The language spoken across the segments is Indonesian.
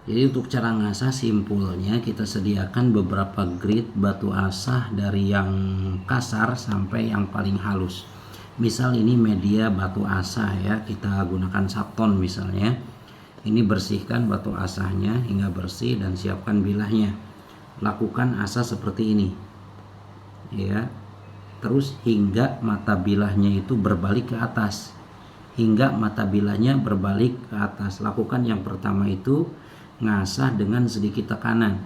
Jadi untuk cara ngasah simpulnya kita sediakan beberapa grit batu asah dari yang kasar sampai yang paling halus. Misal ini media batu asah ya, kita gunakan Sapton misalnya. Ini bersihkan batu asahnya hingga bersih dan siapkan bilahnya. Lakukan asah seperti ini. Ya. Terus hingga mata bilahnya itu berbalik ke atas. Hingga mata bilahnya berbalik ke atas. Lakukan yang pertama itu ngasah dengan sedikit tekanan.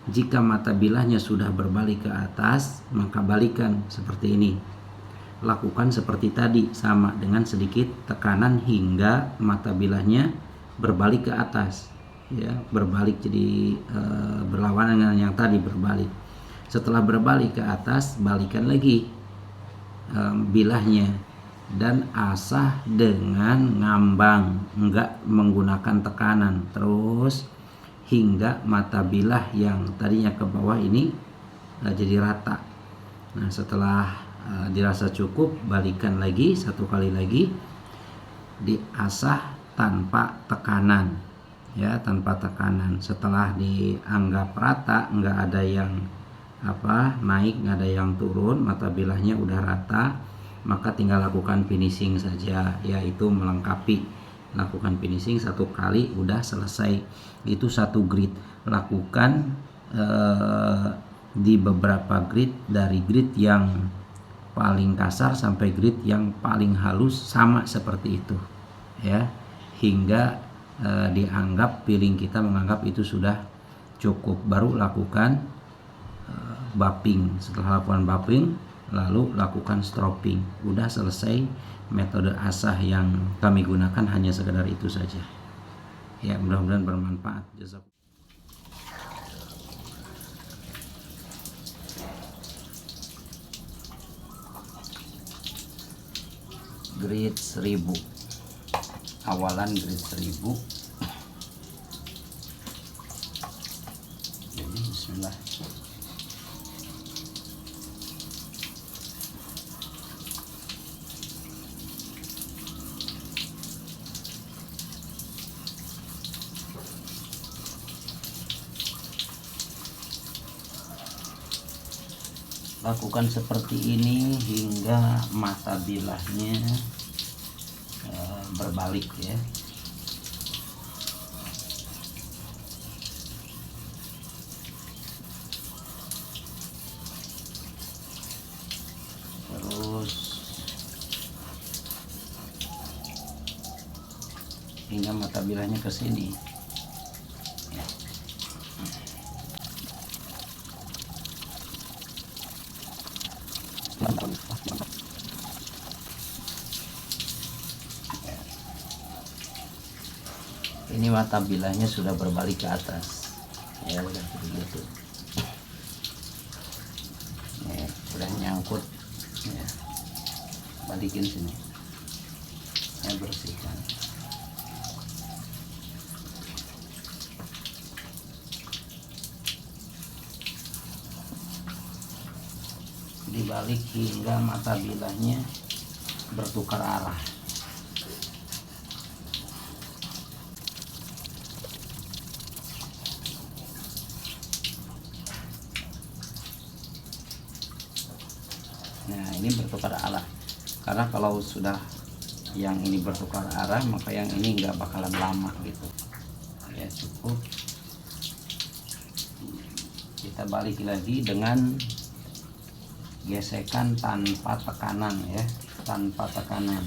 Jika mata bilahnya sudah berbalik ke atas, maka balikan seperti ini. Lakukan seperti tadi, sama dengan sedikit tekanan hingga mata bilahnya berbalik ke atas. Ya, berbalik jadi berlawanan dengan yang tadi berbalik. Setelah berbalik ke atas, balikan lagi bilahnya dan asah dengan ngambang, enggak menggunakan tekanan, terus hingga mata bilah yang tadinya ke bawah ini jadi rata. Nah, setelah dirasa cukup, balikan lagi satu kali lagi, diasah tanpa tekanan ya, tanpa tekanan. Setelah dianggap rata, enggak ada yang naik, nggak ada yang turun, mata bilahnya udah rata, maka tinggal lakukan finishing saja, yaitu melengkapi. Lakukan finishing satu kali udah selesai. Itu satu grid. Lakukan di beberapa grid, dari grid yang paling kasar sampai grid yang paling halus, sama seperti itu ya, hingga dianggap piring kita menganggap itu sudah cukup. Baru lakukan buffing. Setelah lakukan buffing, lalu lakukan stropping. Udah selesai metode asah yang kami gunakan, hanya sekedar itu saja. Ya, mudah-mudahan bermanfaat. Grid 1000. Awalan grid 1000. Jadi bismillah. Lakukan seperti ini hingga mata bilahnya berbalik ya. Terus hingga mata bilahnya ke sini. Ini mata bilahnya sudah berbalik ke atas ya, udah begitu ya, udah nyangkut ya. Balikin sini ya, bersihkan. Dibalik hingga mata bilahnya bertukar arah. Nah, ini bertukar arah, karena kalau sudah yang ini bertukar arah, maka yang ini nggak bakalan lama gitu ya. Cukup kita balik lagi dengan gesekan tanpa tekanan ya, tanpa tekanan.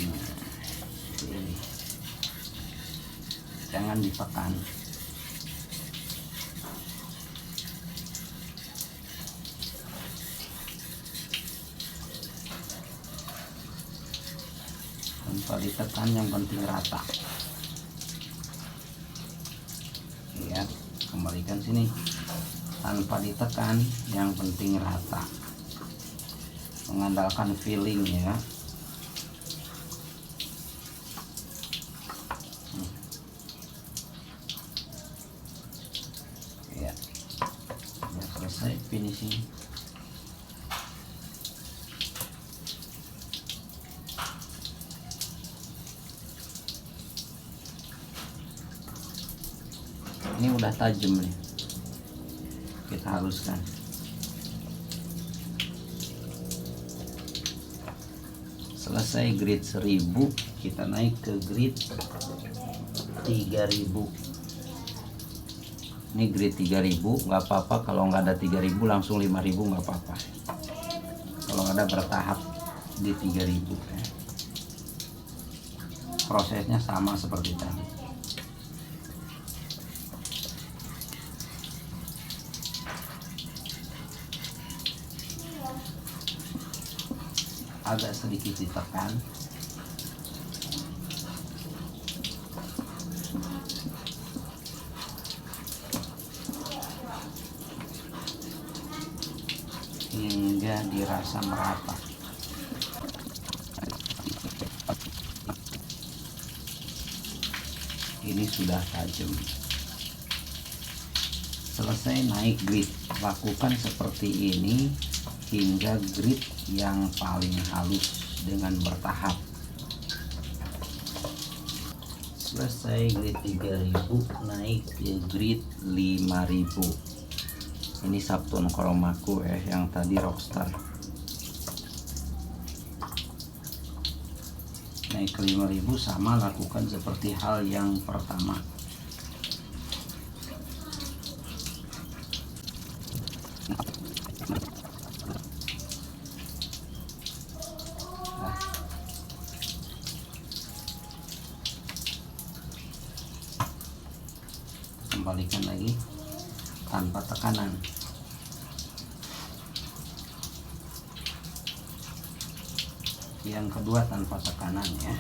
Nah, ini jangan ditekan. Tanpa ditekan, yang penting rata ya. Kembalikan sini, tanpa ditekan, yang penting rata. Mengandalkan feeling ya. Ya, sudah selesai finishing. Ini udah tajam nih, kita haluskan. Selesai grid 1000, kita naik ke grid 3000. Ini grid 3000, nggak apa-apa kalau nggak ada 3000 langsung 5000, nggak apa-apa. Kalau ada bertahap di 3000 ya. Prosesnya sama seperti tadi. Agak sedikit ditekan. Hingga dirasa merata. Ini sudah tajam. Selesai naik grid, lakukan seperti ini hingga grid yang paling halus dengan bertahap. Selesai grid 3000, naik ke grid 5000. Ini Subtone Chromaku ya, yang tadi Rockstar. Naik ke 5000 sama, lakukan seperti hal yang pertama. Kembalikan lagi tanpa tekanan. Yang kedua tanpa tekanan ya.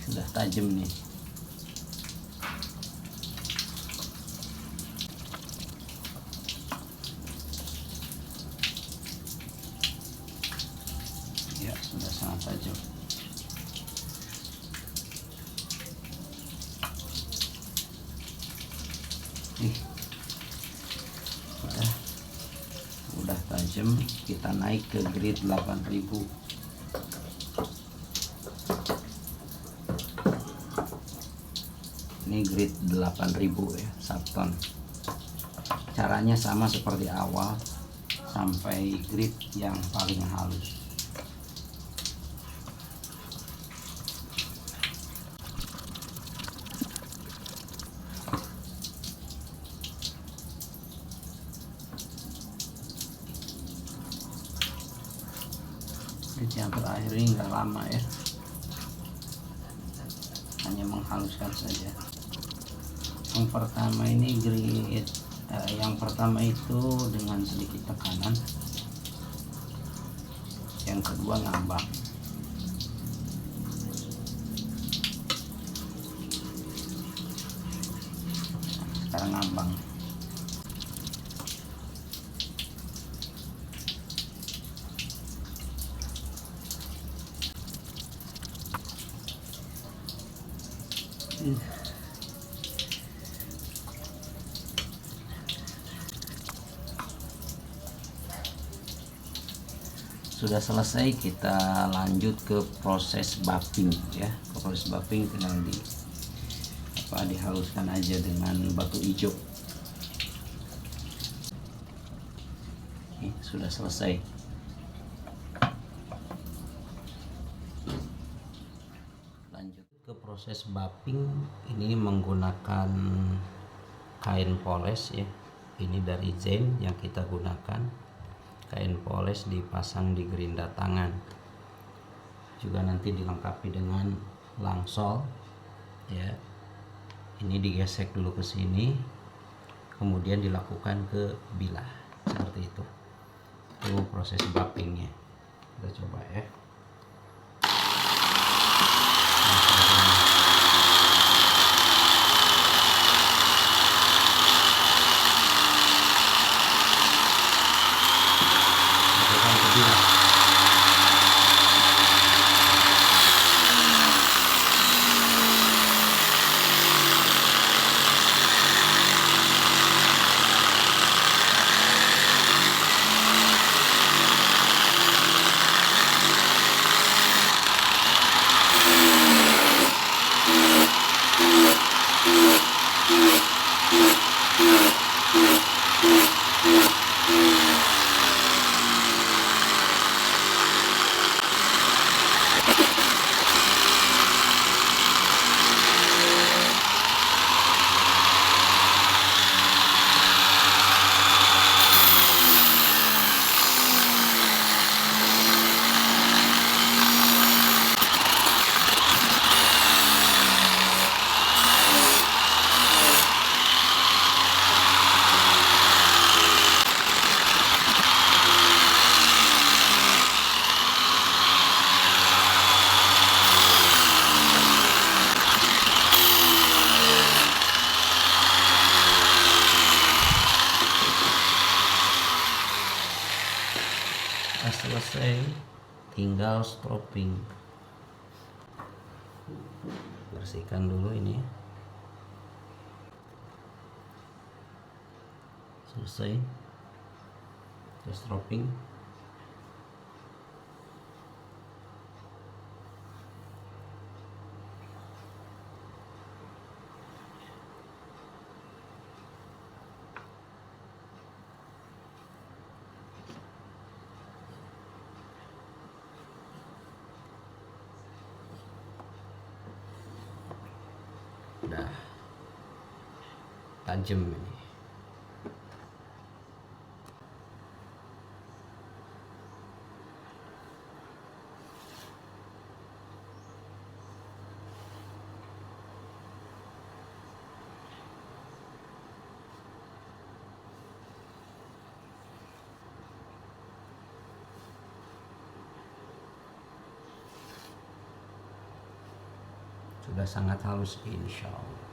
Sudah tajam nih. Ya, sudah sangat tajam. Udah tajam, kita naik ke grid 8000. Ini grid 8000 ya, Subtone. Caranya sama seperti awal sampai grid yang paling halus. Yang terakhir ini nggak lama ya, hanya menghaluskan saja. Yang pertama ini grid, yang pertama itu dengan sedikit tekanan, yang kedua ngambang. Sekarang ngambang. Sudah selesai, kita lanjut ke proses buffing ya. Proses buffing tinggal dihaluskan aja dengan batu hijau. Ini sudah selesai. Lanjut ke proses buffing, ini menggunakan kain poles ya. Ini dari Zen yang kita gunakan. Kain poles dipasang di gerinda tangan, juga nanti dilengkapi dengan langsol ya. Ini digesek dulu ke sini, kemudian dilakukan ke bilah seperti itu. Itu proses buffingnya. Kita coba ya. selesai, tinggal stropping. Bersihkan dulu ini. Selesai, terus stropping. Udah tajam ini. Sudah sangat halus insya Allah.